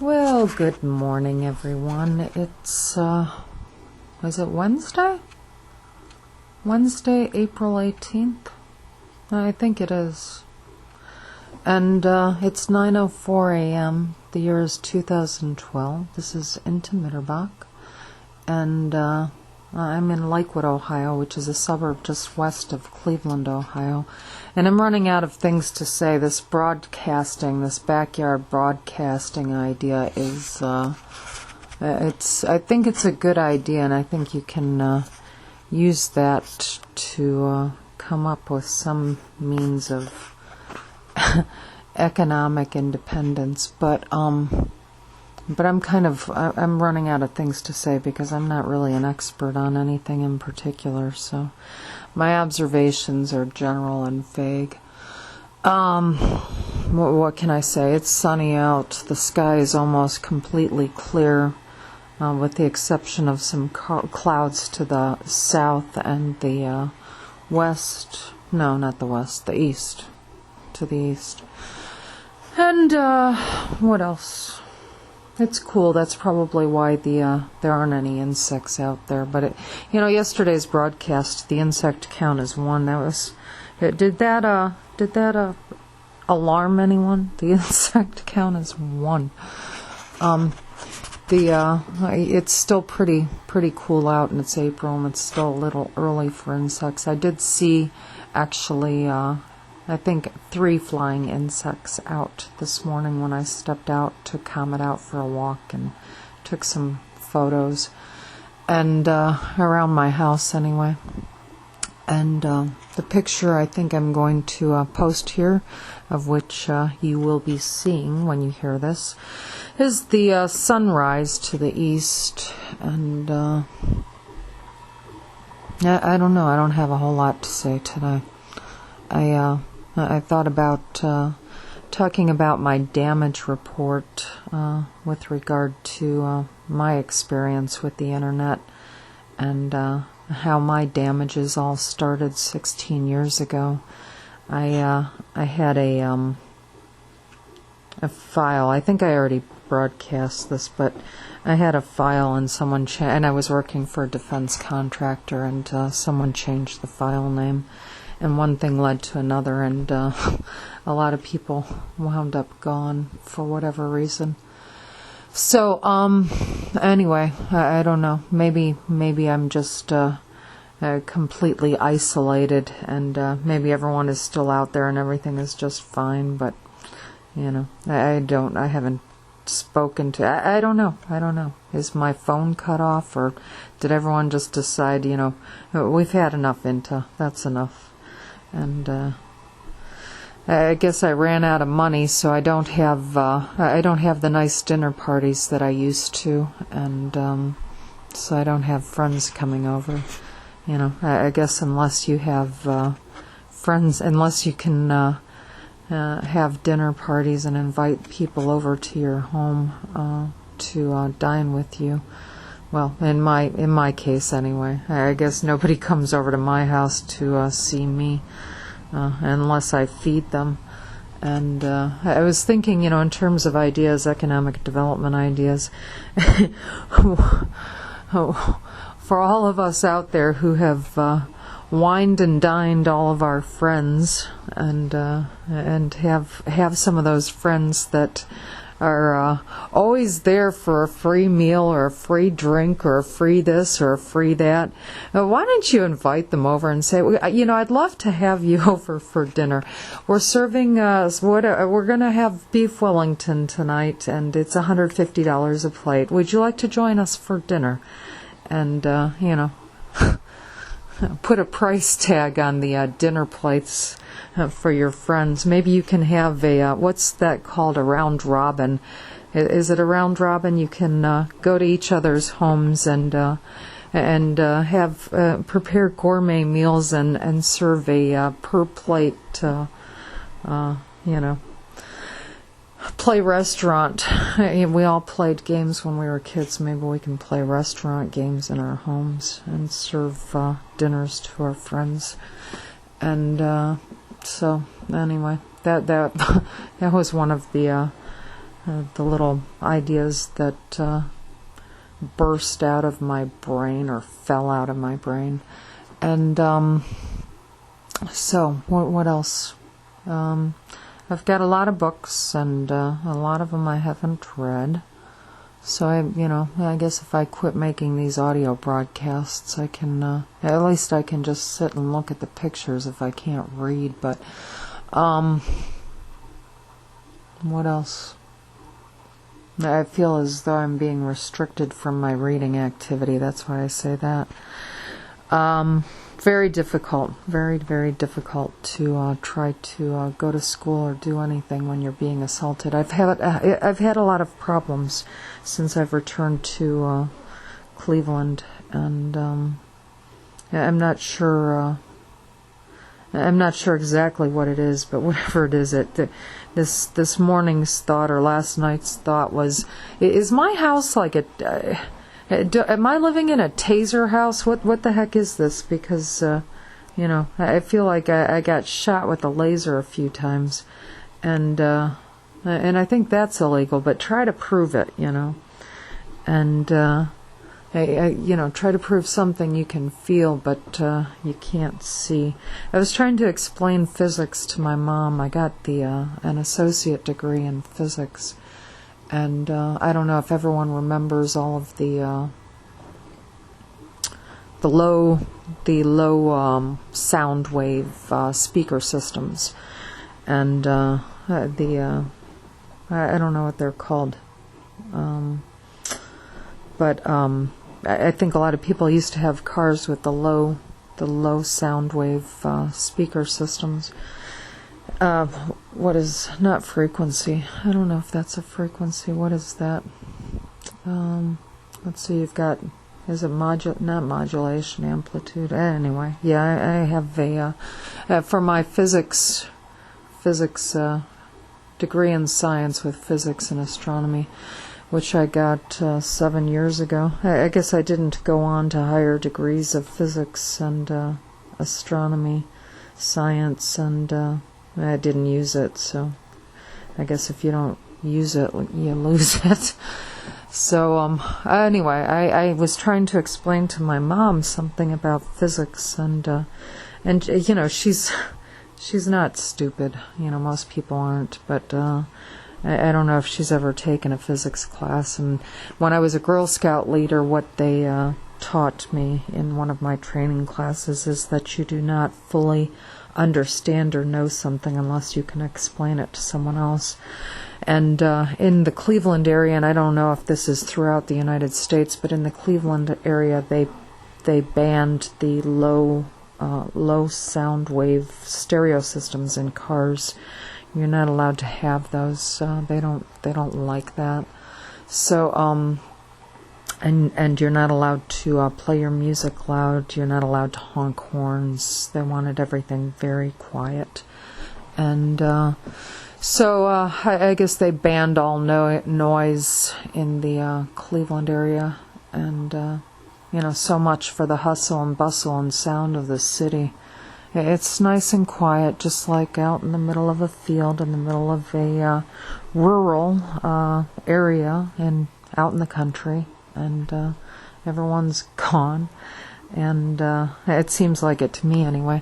Well, good morning, everyone. It's, was it Wednesday? Wednesday, April 18th? I think it is. And it's 9:04 a.m. The year is 2012. This is Inta Mitterbach. And I'm in Lakewood, Ohio, which is a suburb just west of Cleveland, Ohio. And I'm running out of things to say. This broadcasting, this backyard broadcasting idea is, I think it's a good idea, and I think you can use that to come up with some means of economic independence. But I'm running out of things to say because I'm not really an expert on anything in particular, so my observations are general and vague. What can I say? It's sunny out. The sky is almost completely clear, with the exception of some clouds to the south and the west. No, not the west, the east. To the east. And what else? It's cool. That's probably why there aren't any insects out there. But yesterday's broadcast, the insect count is 1. Did that alarm anyone? The insect count is 1. It's still pretty cool out, and it's April, and it's still a little early for insects. I did see actually, I think 3 flying insects out this morning when I stepped out to Comet out for a walk and took some photos, and around my house anyway. And the picture I think I'm going to post here, of which you will be seeing when you hear this, is the sunrise to the east. And I don't know. I don't have a whole lot to say today. I thought about talking about my damage report with regard to my experience with the internet, and how my damages all started 16 years ago. I had a file. I think I already broadcast this, but I had a file, and and I was working for a defense contractor, and someone changed the file name. And one thing led to another, and a lot of people wound up gone for whatever reason. So, anyway, I don't know. Maybe I'm just completely isolated, and maybe everyone is still out there and everything is just fine. But I haven't spoken to. I don't know. Is my phone cut off, or did everyone just decide? We've had enough, Inta. That's enough. And I guess I ran out of money, so I don't have the nice dinner parties that I used to, and so I don't have friends coming over. I guess unless you have friends, unless you can have dinner parties and invite people over to your home to dine with you. Well, in my case anyway, I guess nobody comes over to my house to see me unless I feed them. And I was thinking, in terms of ideas, economic development ideas, for all of us out there who have wined and dined all of our friends, and have some of those friends that are always there for a free meal or a free drink or a free this or a free that. Why don't you invite them over and say, I'd love to have you over for dinner. We're serving, we're going to have beef Wellington tonight, and it's $150 a plate. Would you like to join us for dinner? And, put a price tag on the dinner plates for your friends. Maybe you can have what's that called, a round robin. Is it a round robin? You can go to each other's homes and have prepare gourmet meals and serve a per plate, play restaurant. We all played games when we were kids. Maybe we can play restaurant games in our homes and serve dinners to our friends. And so anyway, that was one of the the little ideas that burst out of my brain or fell out of my brain. And so what else? I've got a lot of books, and a lot of them I haven't read. So I guess if I quit making these audio broadcasts, I can, at least I can just sit and look at the pictures if I can't read. But, what else? I feel as though I'm being restricted from my reading activity. That's why I say that. Very difficult, very, very difficult to try to go to school or do anything when you're being assaulted. I've had a lot of problems since I've returned to Cleveland, and I'm not sure exactly what it is, but whatever it is, this morning's thought or last night's thought was: is my house like am I living in a taser house? What the heck is this? Because, I feel like I got shot with a laser a few times, and I think that's illegal. But try to prove it, and try to prove something you can feel, but you can't see. I was trying to explain physics to my mom. I got an associate degree in physics. And I don't know if everyone remembers all of the low sound wave speaker systems, and I don't know what they're called, but I think a lot of people used to have cars with the low sound wave speaker systems. What is, not frequency, I don't know if that's a frequency, what is that? Let's see, you've got, is it not modulation, amplitude, anyway, yeah, I have for my physics degree in science with physics and astronomy, which I got 7 years ago. I guess I didn't go on to higher degrees of physics and astronomy, science, and I didn't use it, so I guess if you don't use it, you lose it. So anyway, I was trying to explain to my mom something about physics, and she's not stupid. Most people aren't, but I don't know if she's ever taken a physics class. And when I was a Girl Scout leader, what they taught me in one of my training classes is that you do not fully understand or know something unless you can explain it to someone else. And in the Cleveland area, and I don't know if this is throughout the United States, but in the Cleveland area, they banned the low sound wave stereo systems in cars. You're not allowed to have those. They don't like that. So and you're not allowed to play your music loud. You're not allowed to honk horns. They wanted everything very quiet. And so I guess they banned all noise in the Cleveland area. And, so much for the hustle and bustle and sound of the city. It's nice and quiet, just like out in the middle of a field, in the middle of a rural area and out in the country. And everyone's gone, and it seems like it to me anyway.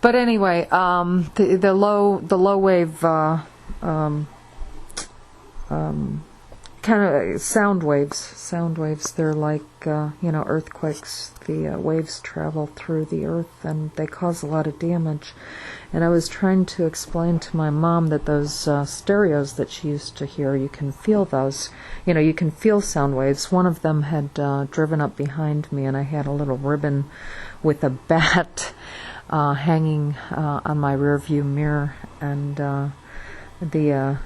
But anyway, the low wave kind of sound waves. They're like earthquakes. The waves travel through the earth, and they cause a lot of damage. And I was trying to explain to my mom that those stereos that she used to hear, you can feel those. You can feel sound waves. One of them had driven up behind me, and I had a little ribbon with a bat hanging on my rearview mirror, and the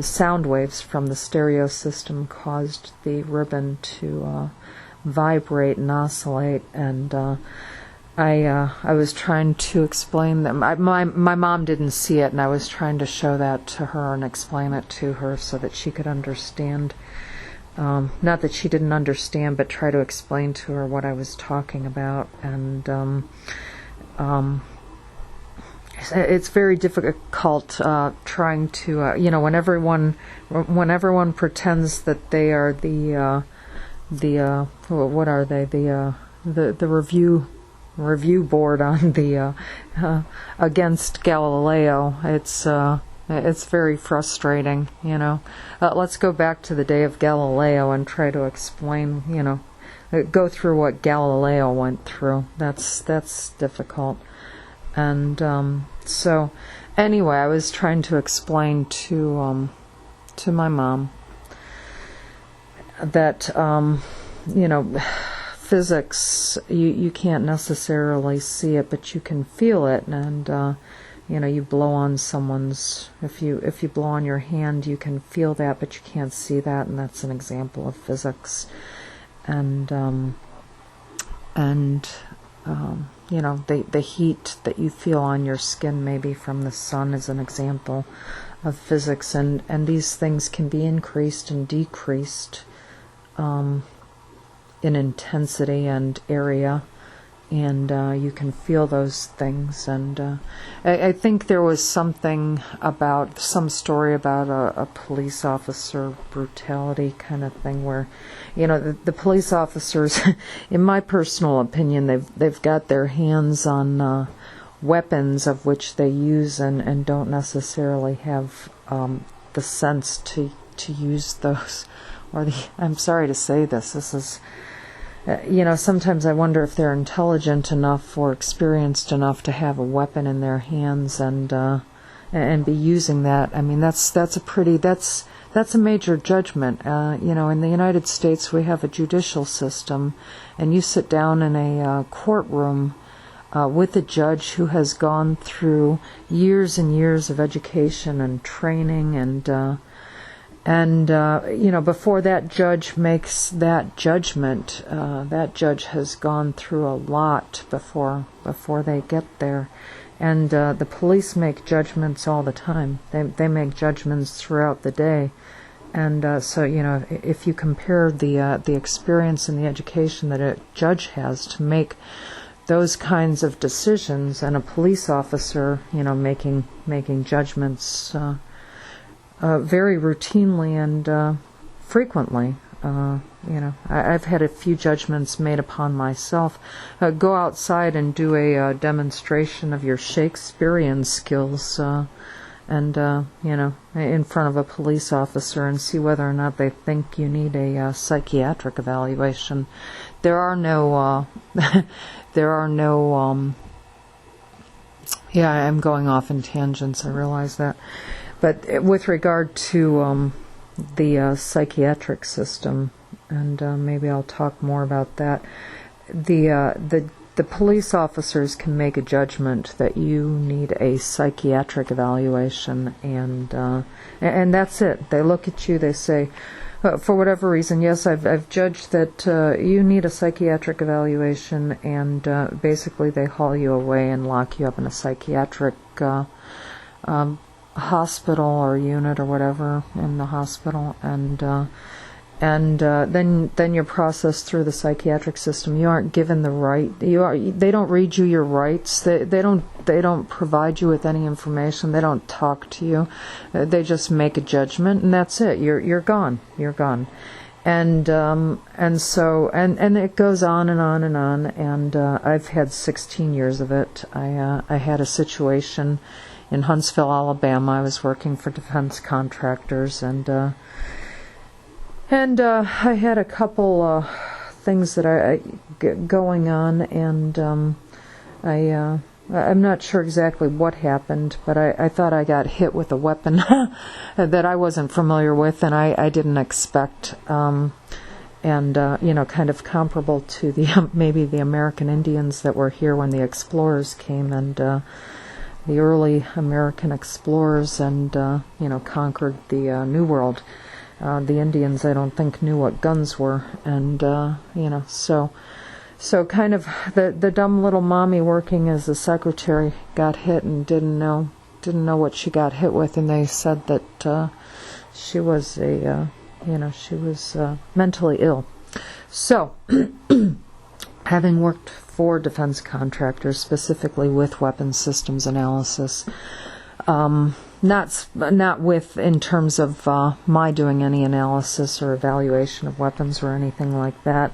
sound waves from the stereo system caused the ribbon to vibrate and oscillate, and I was trying to explain them. My mom didn't see it, and I was trying to show that to her and explain it to her so that she could understand. Not that she didn't understand, but try to explain to her what I was talking about. And it's very difficult trying to, when everyone pretends that they are the what are they, the review board on the against Galileo. It's very frustrating, Let's go back to the day of Galileo and try to explain, go through what Galileo went through. That's difficult. And so anyway, I was trying to explain to my mom that physics, you can't necessarily see it, but you can feel it. And you blow on someone's, if you blow on your hand, you can feel that, but you can't see that, and that's an example of physics. And the heat that you feel on your skin, maybe from the sun, is an example of physics. And these things can be increased and decreased in intensity and area. And you can feel those things. And I think there was some story about a police officer brutality kind of thing, where the police officers, in my personal opinion, they've got their hands on weapons of which they use and don't necessarily have the sense to use those. I'm sorry to say this is. Sometimes I wonder if they're intelligent enough or experienced enough to have a weapon in their hands and be using that. I mean, that's a major judgment. In the United States, we have a judicial system, and you sit down in a courtroom with a judge who has gone through years and years of education and training and before that judge makes that judgment, that judge has gone through a lot before they get there. And the police make judgments all the time. They make judgments throughout the day. And so if you compare the experience and the education that a judge has to make those kinds of decisions, and a police officer, making judgments very routinely and frequently. I've had a few judgments made upon myself. Go outside and do a demonstration of your Shakespearean skills, in front of a police officer, and see whether or not they think you need a psychiatric evaluation. There are no. I'm going off in tangents. I realize that. But with regard to the psychiatric system, and maybe I'll talk more about that, the police officers can make a judgment that you need a psychiatric evaluation, and that's it. They look at you, they say, for whatever reason, yes, I've judged that you need a psychiatric evaluation, and basically they haul you away and lock you up in a psychiatric hospital or unit or whatever in the hospital, and then you're processed through the psychiatric system. You aren't given the right. They don't read you your rights. They don't provide you with any information. They don't talk to you. They just make a judgment, and that's it. You're gone. You're gone. And so it goes on and on and on. And I've had 16 years of it. I had a situation in Huntsville, Alabama. I was working for defense contractors, and I had a couple things that I going on, and I'm not sure exactly what happened, but I thought I got hit with a weapon that I wasn't familiar with, and I didn't expect, kind of comparable to maybe the American Indians that were here when the explorers came, and the early American explorers, and conquered the New World. The Indians, I don't think, knew what guns were, and so kind of the dumb little mommy working as a secretary got hit and didn't know what she got hit with, and they said that she was mentally ill. So having worked for defense contractors, specifically with weapons systems analysis, not with in terms of my doing any analysis or evaluation of weapons or anything like that,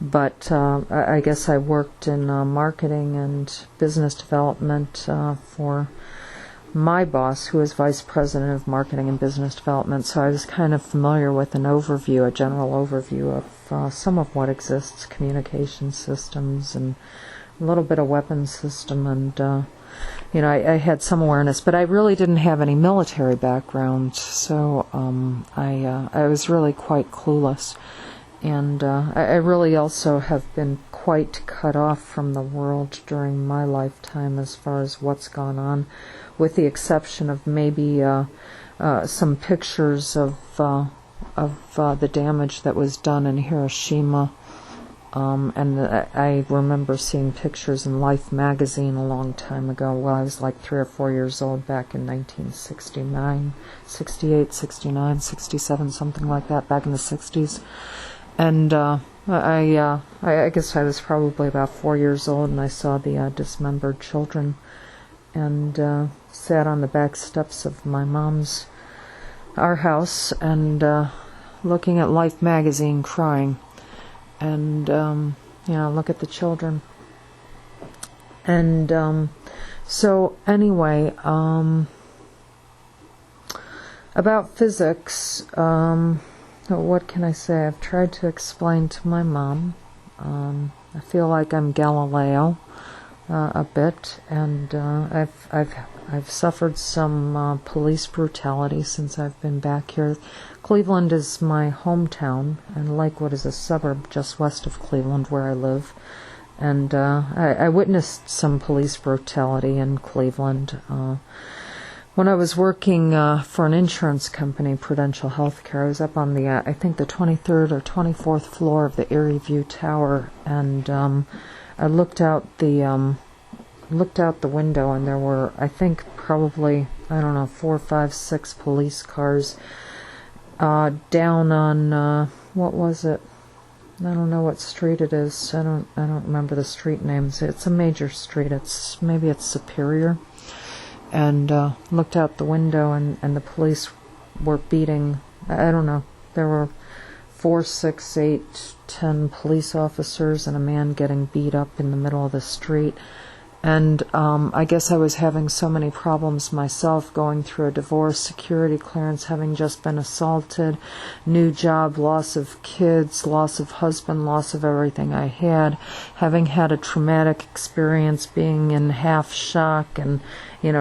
but I guess I worked in marketing and business development for my boss, who is vice president of marketing and business development, so I was kind of familiar with an overview, a general overview of some of what exists, communication systems and a little bit of weapons system, and I had some awareness, but I really didn't have any military background, so I was really quite clueless, and I really also have been quite cut off from the world during my lifetime as far as what's gone on, with the exception of maybe some pictures of the damage that was done in Hiroshima. I remember seeing pictures in Life magazine a long time ago. Well, I was like 3 or 4 years old back in 1969, 68, 69, 67, something like that, back in the 60s. And I guess I was probably about 4 years old, and I saw the dismembered children, and sat on the back steps of our house, and looking at Life magazine, crying, and look at the children. And so anyway, about physics, what can I say? I've tried to explain to my mom. I feel like I'm Galileo a bit, and I've suffered some police brutality since I've been back here. Cleveland is my hometown, and Lakewood is a suburb just west of Cleveland where I live. And I witnessed some police brutality in Cleveland. When I was working for an insurance company, Prudential Healthcare, I was up on I think the 23rd or 24th floor of the Erie View Tower, and I looked out the window, and there were, I think, probably, 4, 5, 6 police cars down on what was it? I don't know what street it is. I don't remember the street names. It's a major street. Maybe it's Superior. And looked out the window, and the police were beating, I don't know, there were 4, 6, 8, 10 police officers and a man getting beat up in the middle of the street. And I guess I was having so many problems myself, going through a divorce, security clearance, having just been assaulted, new job, loss of kids, loss of husband, loss of everything I had, having had a traumatic experience, being in half shock, and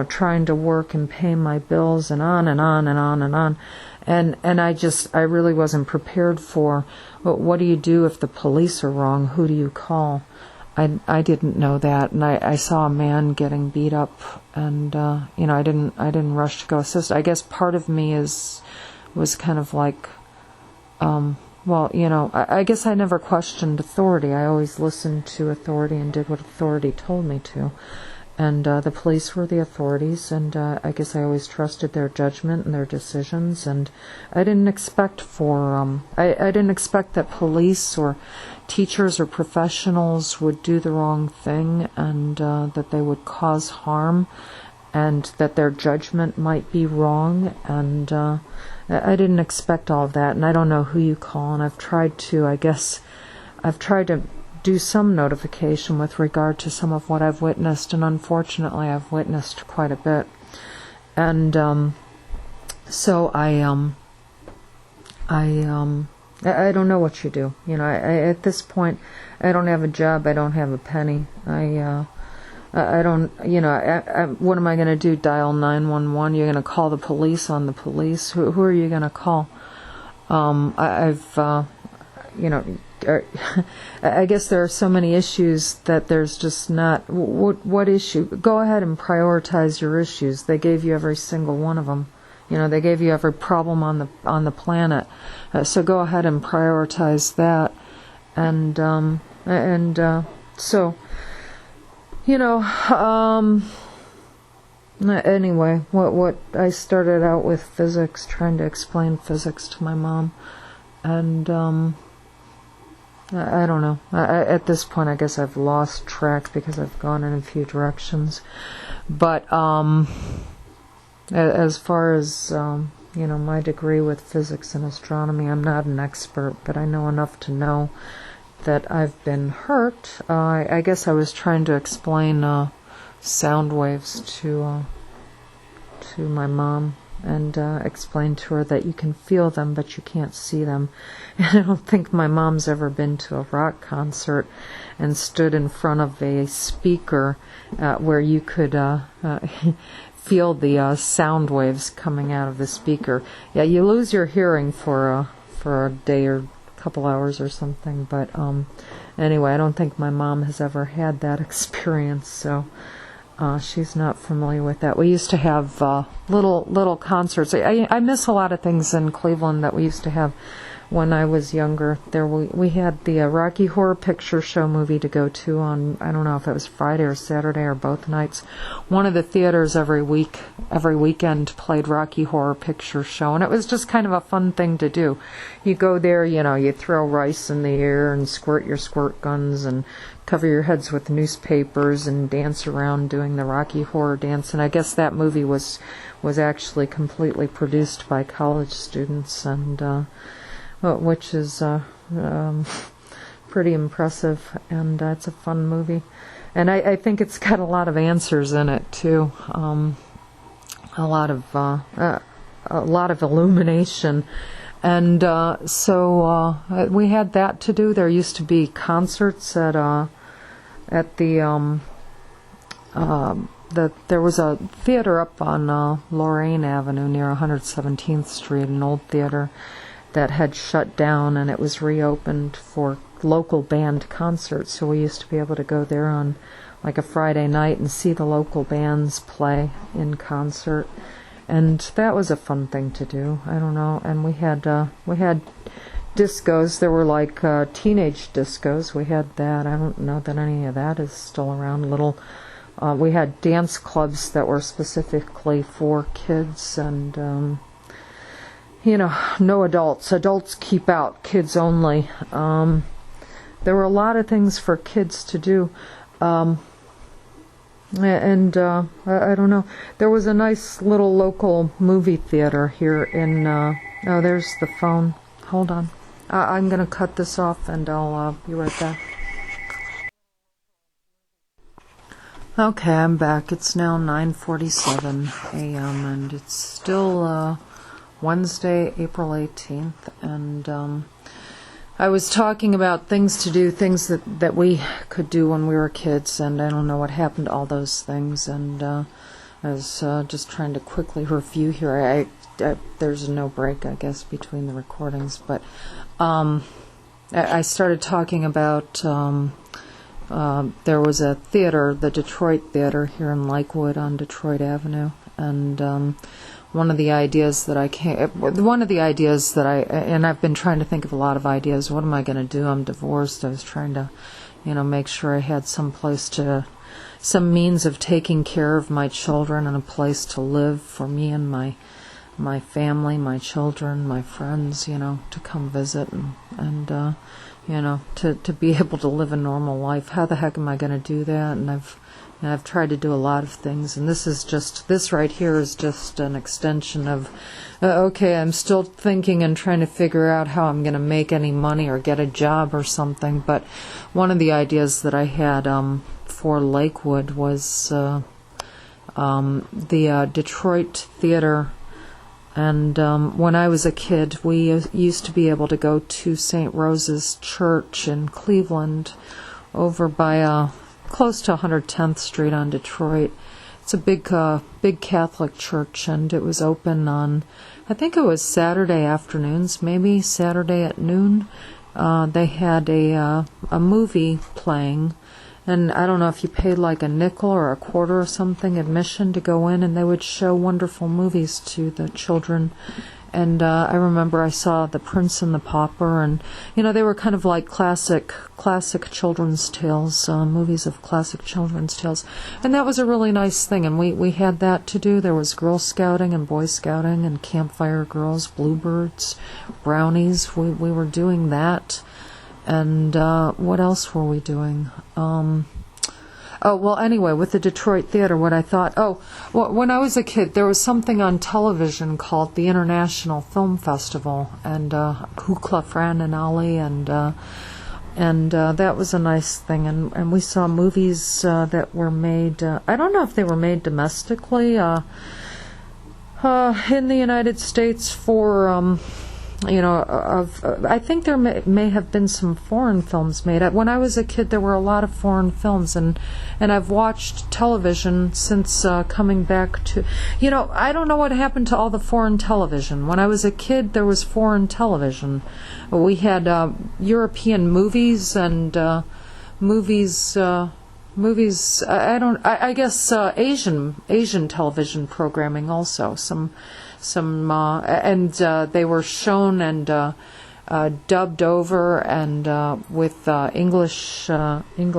trying to work and pay my bills, and on and on and on and on. And I really wasn't prepared for, what do you do if the police are wrong? Who do you call? I didn't know that, and I saw a man getting beat up, and I didn't rush to go assist. I guess part of me was kind of like, I guess I never questioned authority. I always listened to authority and did what authority told me to. And the police were the authorities, and I guess I always trusted their judgment and their decisions. And I didn't expect I didn't expect that police or teachers or professionals would do the wrong thing, and that they would cause harm, and that their judgment might be wrong. And I didn't expect all of that. And I don't know who you call. And I've tried to do some notification with regard to some of what I've witnessed, and unfortunately I've witnessed quite a bit. And so I don't know what you do. At this point, I don't have a job, I don't have a penny. I don't, what am I going to do? Dial 911? You're going to call the police on the police? Who are you going to call? I guess there are so many issues that there's just not. What issue? Go ahead and prioritize your issues. They gave you every single one of them. They gave you every problem on the planet. So go ahead and prioritize that. Anyway, what I started out with physics, trying to explain physics to my mom, and I don't know. At this point, I guess I've lost track because I've gone in a few directions. But as far as my degree with physics and astronomy, I'm not an expert, but I know enough to know that I've been hurt. I guess I was trying to explain sound waves to my mom, and explain to her that you can feel them but you can't see them. And I don't think my mom's ever been to a rock concert and stood in front of a speaker where you could feel the sound waves coming out of the speaker. Yeah, you lose your hearing for a day or a couple hours or something, but anyway, I don't think my mom has ever had that experience, so she's not familiar with that. We used to have little concerts. I miss a lot of things in Cleveland that we used to have when I was younger. We had the Rocky Horror Picture Show movie to go to on, I don't know if it was Friday or Saturday or both nights. One of the theaters every weekend played Rocky Horror Picture Show, and it was just kind of a fun thing to do. You go there, you throw rice in the air and squirt your squirt guns and cover your heads with newspapers and dance around doing the Rocky Horror dance. And I guess that movie was actually completely produced by college students, and which is pretty impressive, and it's a fun movie. And I think it's got a lot of answers in it too, a lot of illumination. And so we had that to do. There used to be concerts at the there was a theater up on Lorraine Avenue near 117th Street, an old theater that had shut down, and it was reopened for local band concerts. So we used to be able to go there on like a Friday night and see the local bands play in concert. And that was a fun thing to do. I don't know. And we had discos. There were like teenage discos. We had that. I don't know that any of that is still around. We had dance clubs that were specifically for kids, and no adults. Adults keep out. Kids only. There were a lot of things for kids to do. And I don't know. There was a nice little local movie theater here in. Oh, there's the phone. Hold on. I'm going to cut this off, and I'll be right back. Okay, I'm back. It's now 9:47 a.m. and it's still Wednesday, April 18th, and I was talking about things to do, things that we could do when we were kids, and I don't know what happened to all those things, and I was just trying to quickly review here. There's no break, I guess, between the recordings, but I started talking about there was a theater, the Detroit Theater here in Lakewood on Detroit Avenue, and one of the ideas that and I've been trying to think of a lot of ideas. What am I going to do? I'm divorced. I was trying to, make sure I had some means of taking care of my children and a place to live for me and my family, my children, my friends, to come visit and to be able to live a normal life. How the heck am I going to do that? And I've tried to do a lot of things, and this right here is just an extension of, okay, I'm still thinking and trying to figure out how I'm going to make any money or get a job or something. But one of the ideas that I had for Lakewood was the Detroit Theater. And when I was a kid, we used to be able to go to St. Rose's Church in Cleveland over by close to 110th Street on Detroit. It's a big Catholic church, and it was open on, I think it was Saturday afternoons, maybe Saturday at noon. They had a movie playing, and I don't know if you paid like a nickel or a quarter or something admission to go in, and they would show wonderful movies to the children. And I remember I saw The Prince and the Pauper, and they were kind of like classic children's tales, movies of classic children's tales, and that was a really nice thing. And we had that to do. There was Girl Scouting and Boy Scouting and Campfire Girls, Bluebirds, Brownies. We were doing that, And what else were we doing? Oh, well, anyway, with the Detroit Theater, what I thought, when I was a kid, there was something on television called the International Film Festival, and Kukla, Fran and Ali, and that was a nice thing. And we saw movies that were made, I don't know if they were made domestically, in the United States for... I think there may have been some foreign films made. When I was a kid, there were a lot of foreign films, and I've watched television since coming back to... I don't know what happened to all the foreign television. When I was a kid, there was foreign television. We had European movies and movies. I guess Asian television programming also. And they were shown and dubbed over, and with English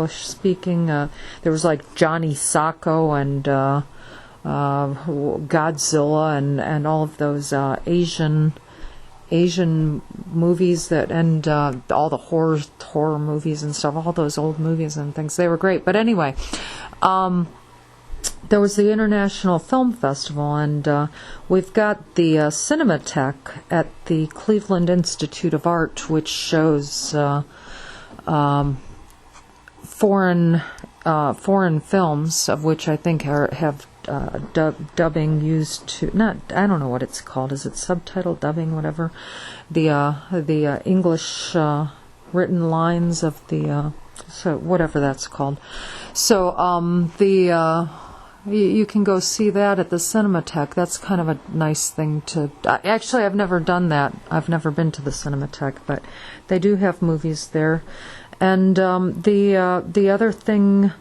speaking. There was like Johnny Sacco and Godzilla and all of those Asian movies and all the horror movies and stuff, all those old movies and things. They were great. But anyway, there was the International Film Festival, and we've got the Cinematheque at the Cleveland Institute of Art, which shows foreign films, of which I think have dubbing used to, I don't know what it's called. Is it subtitle dubbing, whatever? The English written lines of the so whatever that's called. So you can go see that at the Cinematheque. That's kind of a nice thing to... Actually, I've never done that. I've never been to the Cinematheque, but they do have movies there. And the other thing,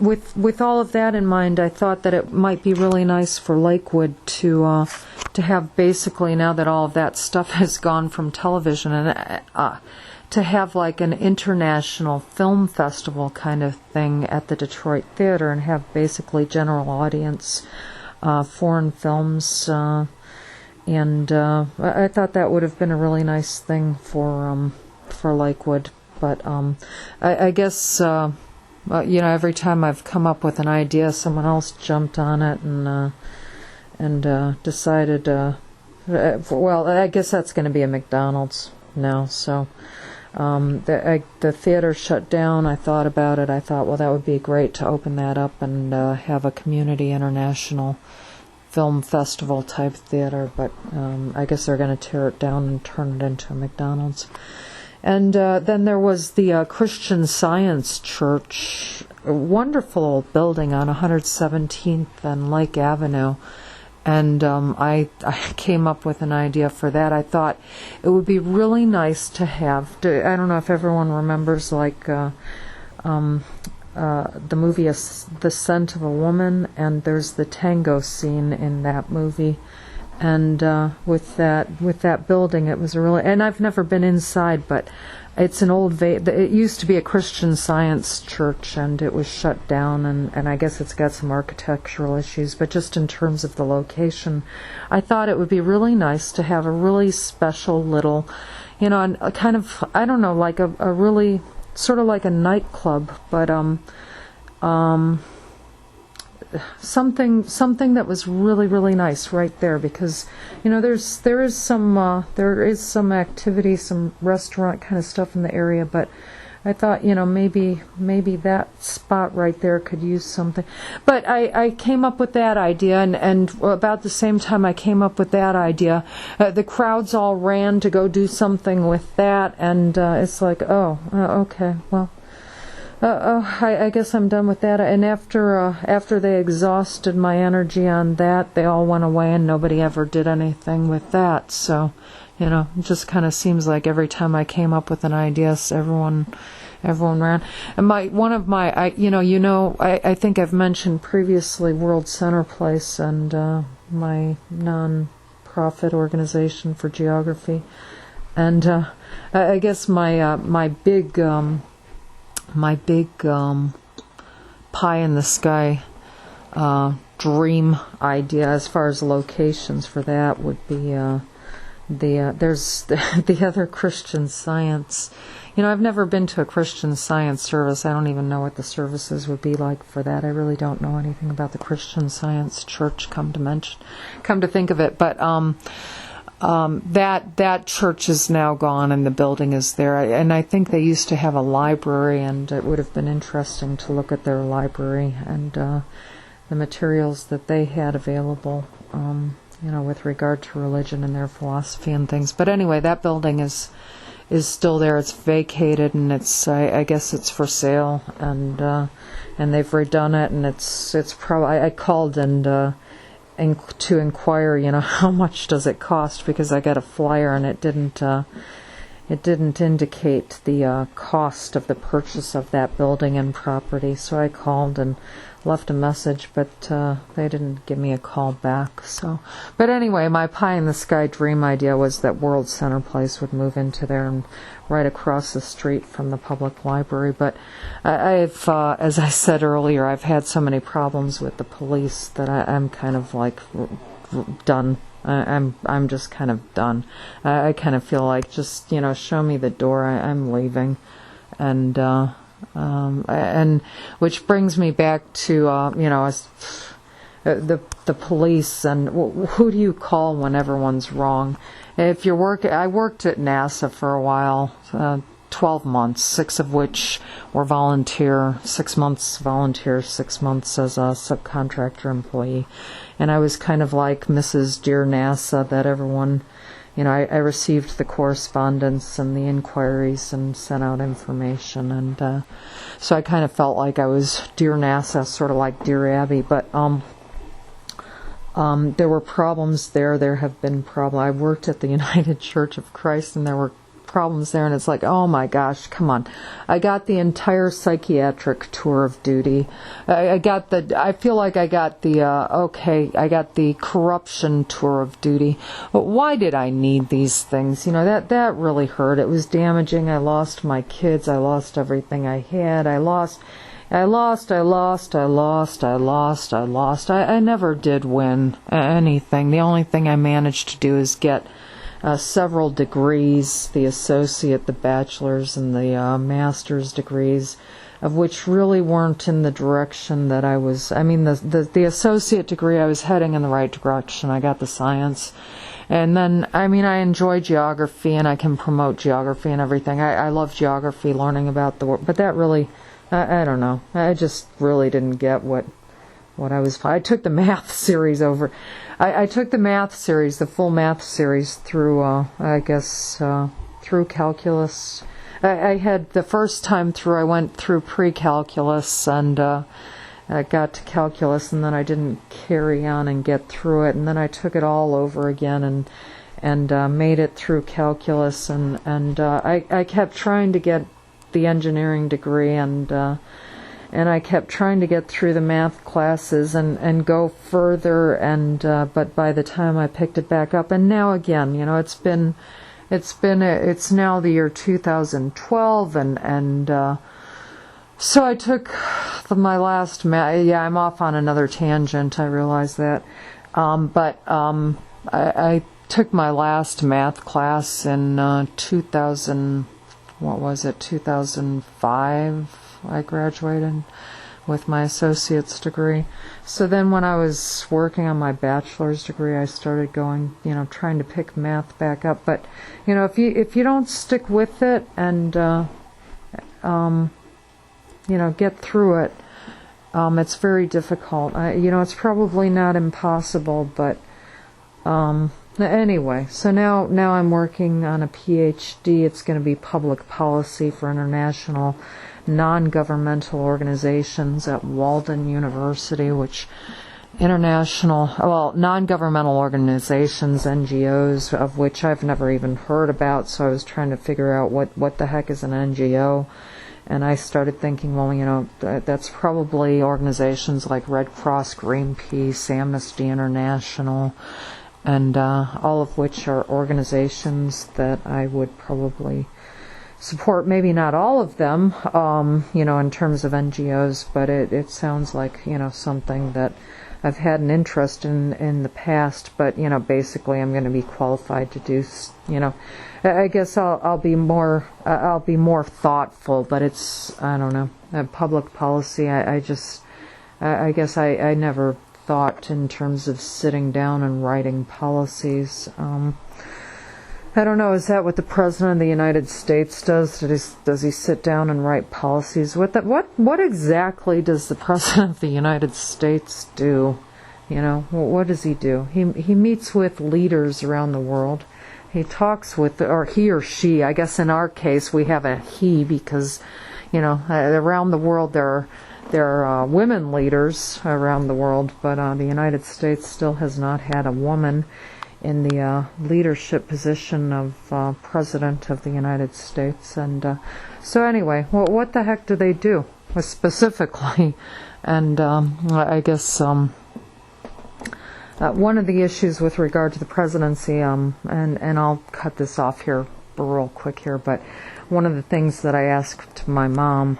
with all of that in mind, I thought that it might be really nice for Lakewood to have, basically, now that all of that stuff has gone from television, and to have like an international film festival kind of thing at the Detroit Theater, and have basically general audience foreign films, and I thought that would have been a really nice thing for Lakewood. But I guess every time I've come up with an idea, someone else jumped on it and decided. Well, I guess that's going to be a McDonald's now, so. The theater shut down. I thought about it. I thought, well, that would be great to open that up and have a community international film festival type theater, but I guess they're going to tear it down and turn it into a McDonald's. And then there was the Christian Science Church, a wonderful old building on 117th and Lake Avenue. And I came up with an idea for that. I thought it would be really nice to have... I don't know if everyone remembers, like, the movie The Scent of a Woman, and there's the tango scene in that movie. And with that building, it was really... And I've never been inside, but it's an old... It used to be a Christian Science church, and it was shut down, and I guess it's got some architectural issues, but just in terms of the location, I thought it would be really nice to have a really special little, and a kind of, I don't know, like a really, sort of like a nightclub, but something that was really, really nice right there, because there is some activity, some restaurant kind of stuff in the area, but I thought maybe that spot right there could use something. But I came up with that idea, and about the same time I came up with that idea, the crowds all ran to go do something with that, and it's like, okay, well. I guess I'm done with that. And after they exhausted my energy on that, they all went away, and nobody ever did anything with that. So, it just kind of seems like every time I came up with an idea, everyone ran. And I think I've mentioned previously World Center Place and my non-profit organization for geography, and I guess my big pie in the sky dream idea as far as locations for that would be there's the other Christian Science. I've never been to a Christian Science service. I don't even know what the services would be like for that. I really don't know anything about the Christian Science church, come to think of it. But that church is now gone and the building is there. And I think they used to have a library, and it would have been interesting to look at their library and the materials that they had available, with regard to religion and their philosophy and things. But anyway, that building is still there. It's vacated, and I guess it's for sale, and they've redone it, and it's probably, I called to inquire, how much does it cost, because I got a flyer and it didn't indicate the cost of the purchase of that building and property. So I called and left a message, but they didn't give me a call back. But anyway, my pie in the sky dream idea was that World Center Place would move into there and right across the street from the public library. But I've, as I said earlier, I've had so many problems with the police that I'm kind of like done. I'm just kind of done. I kind of feel like just show me the door. I'm leaving, and which brings me back to the police, and who do you call when everyone's wrong? If you're I worked at NASA for a while, 12 months, 6 of which were volunteer, 6 months volunteer, 6 months as a subcontractor employee. And I was kind of like Mrs. Dear NASA, that everyone, I received the correspondence and the inquiries and sent out information. And so I kind of felt like I was Dear NASA, sort of like Dear Abby. But there were problems there. There have been problems. I worked at the United Church of Christ, and there were problems there, and it's like, oh my gosh, come on. I got the entire psychiatric tour of duty. I feel like I got the corruption tour of duty. But why did I need these things? That really hurt. It was damaging. I lost my kids. I lost everything I had. I never did win anything. The only thing I managed to do is get several degrees, the associate, the bachelor's, and the master's degrees, of which really weren't in the direction that I was. I mean, the associate degree, I was heading in the right direction. I got the science. And then, I enjoy geography, and I can promote geography and everything. I love geography, learning about the world. But that really, I don't know. I just really didn't get what I took the math series over. I took the math series, the full math series, through, through calculus. I had, the first time through, I went through pre-calculus, and I got to calculus, and then I didn't carry on and get through it, and then I took it all over again and made it through calculus, and I kept trying to get the engineering degree, and I kept trying to get through the math classes and go further, but by the time I picked it back up, and now again, it's now the year 2012, and so I took my last math. Yeah, I'm off on another tangent. I realize that, but I took my last math class in 2000. What was it? 2005. I graduated with my associate's degree. So then when I was working on my bachelor's degree, I started going, trying to pick math back up. But, if you don't stick with it and, get through it, it's very difficult. It's probably not impossible, but, anyway, so now I'm working on a PhD. It's going to be public policy for international non-governmental organizations at Walden University, which non-governmental organizations, NGOs, of which I've never even heard about, so I was trying to figure out what the heck is an NGO, and I started thinking, well, that's probably organizations like Red Cross, Greenpeace, Amnesty International, and all of which are organizations that I would probably support. Maybe not all of them, in terms of NGOs, but it sounds like, something that I've had an interest in the past, but basically I'm going to be qualified to do. I guess I'll be more thoughtful, but it's, I don't know, public policy. I guess I never thought in terms of sitting down and writing policies. I don't know, is that what the President of the United States does? Does he sit down and write policies? What exactly does the President of the United States do? What does he do? He meets with leaders around the world. He talks with, or he or she, I guess in our case we have a he because, around the world there are women leaders around the world, but the United States still has not had a woman in the leadership position of President of the United States. And so anyway, what the heck do they do specifically? And I guess one of the issues with regard to the presidency, and I'll cut this off here real quick here, but one of the things that I asked my mom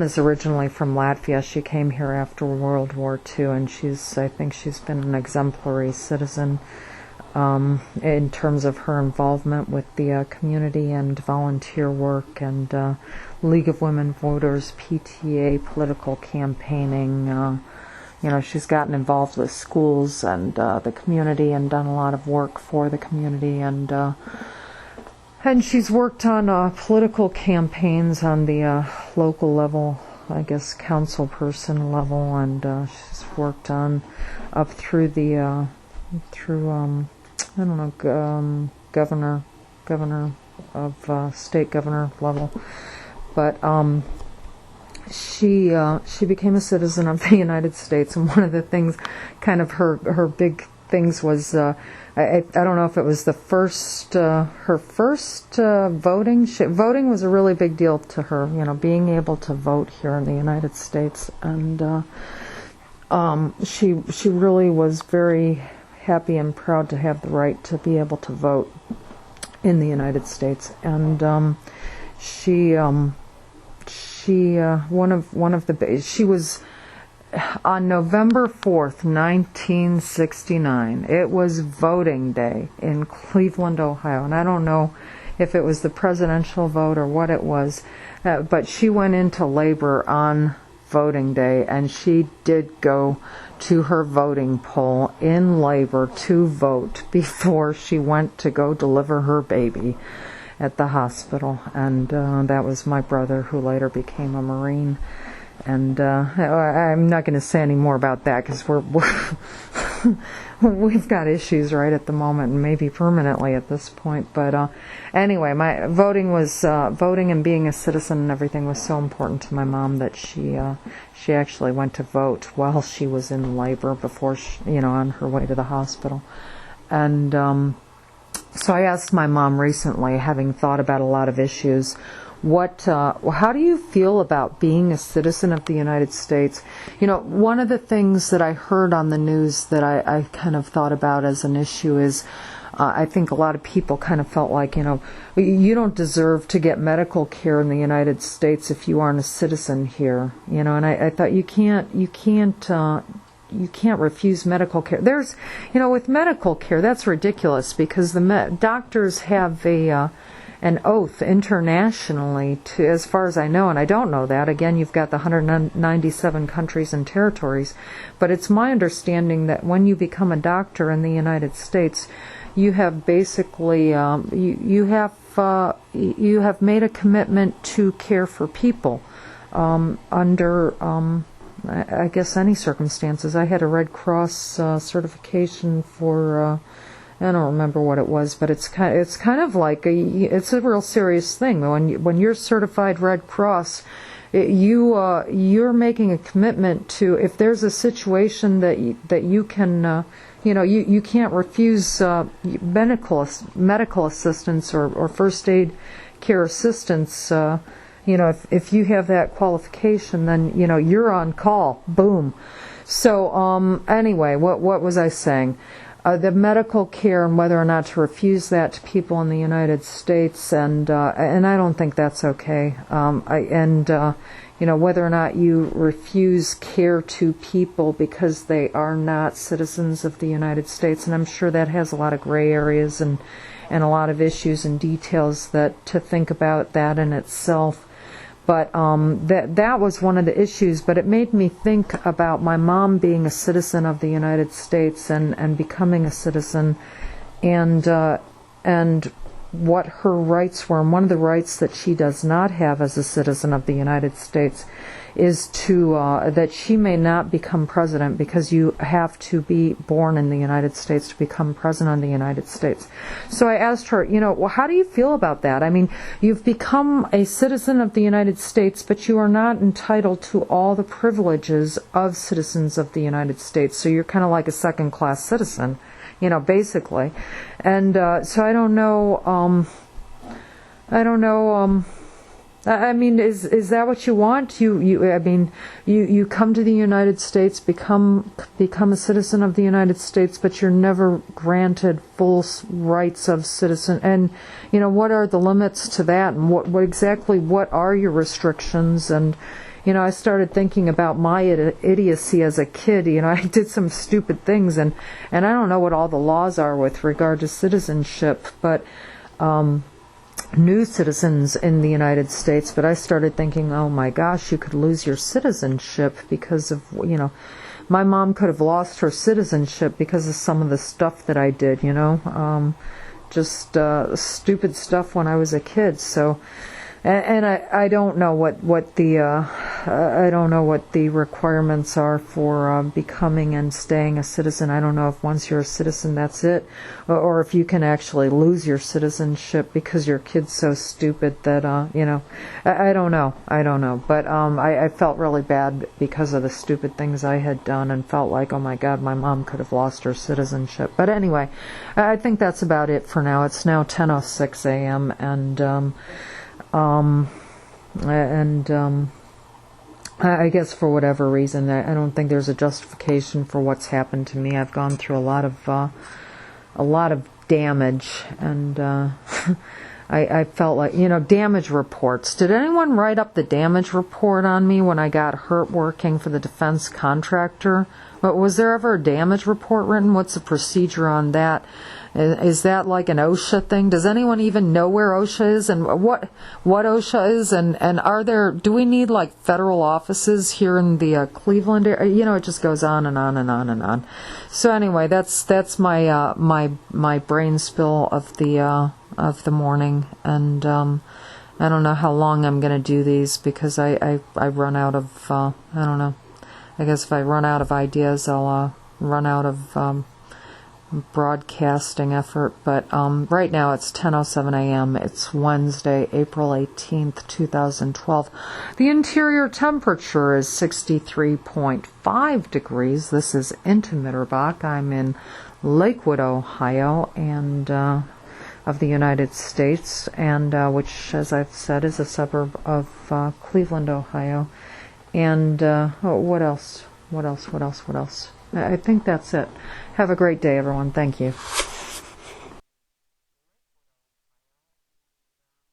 is originally from Latvia. She came here after World War II, and I think she's been an exemplary citizen in terms of her involvement with the community and volunteer work and League of Women Voters, PTA, political campaigning. She's gotten involved with schools and the community and done a lot of work for the community, and she's worked on political campaigns on the local level, I guess council person level, and she's worked on up through the governor of state governor level. But she became a citizen of the United States, and one of the things, kind of her big things was. I don't know if it was her first voting. Voting was a really big deal to her, being able to vote here in the United States, and she really was very happy and proud to have the right to be able to vote in the United States. And she was. On November 4th, 1969, it was voting day in Cleveland, Ohio. And I don't know if it was the presidential vote or what it was, but she went into labor on voting day, and she did go to her voting poll in labor to vote before she went to go deliver her baby at the hospital. And that was my brother, who later became a Marine. And I'm not going to say any more about that because we've got issues right at the moment, and maybe permanently at this point. But anyway, my voting and being a citizen and everything was so important to my mom that she actually went to vote while she was in labor before on her way to the hospital. And so I asked my mom recently, having thought about a lot of issues, how do you feel about being a citizen of the United States? One of the things that I heard on the news that I kind of thought about as an issue is I think a lot of people kind of felt like, you don't deserve to get medical care in the United States if you aren't a citizen here. And I thought you can't refuse medical care. There's, with medical care, that's ridiculous because the doctors have an oath internationally to, as far as I know, and I don't know that. Again, you've got the 197 countries and territories, but it's my understanding that when you become a doctor in the United States, you have basically you have made a commitment to care for people under I guess any circumstances. I had a Red Cross certification for. I don't remember what it was, but it's kind of like it's a real serious thing. When you're certified Red Cross, you're making a commitment to, if there's a situation that you can you can't refuse medical assistance or first aid care assistance. If you have that qualification, then you're on call. Boom. So anyway, what was I saying? the medical care and whether or not to refuse that to people in the United States, and I don't think that's okay. Whether or not you refuse care to people because they are not citizens of the United States, and I'm sure that has a lot of gray areas and a lot of issues and details that to think about that in itself. But that was one of the issues. But it made me think about my mom being a citizen of the United States and becoming a citizen, and what her rights were. And one of the rights that she does not have as a citizen of the United States is to that she may not become president, because you have to be born in the United States to become president of the United States. So I asked her, well, how do you feel about that? I mean, you've become a citizen of the United States, but you are not entitled to all the privileges of citizens of the United States. So you're kind of like a second-class citizen, basically. And so I don't know. I mean, is that what you want? You come to the United States, become a citizen of the United States, but you're never granted full rights of citizen. And what are the limits to that? And what are your restrictions? And I started thinking about my idiocy as a kid. I did some stupid things, and I don't know what all the laws are with regard to citizenship, but new citizens in the United States. But I started thinking, oh my gosh, you could lose your citizenship because of, my mom could have lost her citizenship because of some of the stuff that I did, just stupid stuff when I was a kid. So. And I don't know what the requirements are for becoming and staying a citizen. I don't know if once you're a citizen that's it, or if you can actually lose your citizenship because your kid's so stupid that I don't know. But I felt really bad because of the stupid things I had done, and felt like, oh my God, my mom could have lost her citizenship. But anyway, I think that's about it for now. It's now 10:06 a.m. I guess for whatever reason, I don't think there's a justification for what's happened to me. I've gone through a lot of damage, and I felt like, damage reports. Did anyone write up the damage report on me when I got hurt working for the defense contractor? But was there ever a damage report written? What's the procedure on that? Is that like an OSHA thing? Does anyone even know where OSHA is and what OSHA is? And do we need like federal offices here in the Cleveland area? It just goes on and on and on and on. So anyway, that's my my brain spill of the morning, and I don't know how long I'm going to do these, because I run out of I don't know. I guess if I run out of ideas, I'll run out of broadcasting effort. But right now it's 10:07 a.m. It's Wednesday, April 18th, 2012. The interior temperature is 63.5 degrees. This is Inta Mitterbach. I'm in Lakewood, Ohio, and of the United States, and which, as I've said, is a suburb of Cleveland, Ohio. And what else? I think that's it. Have a great day, everyone. Thank you.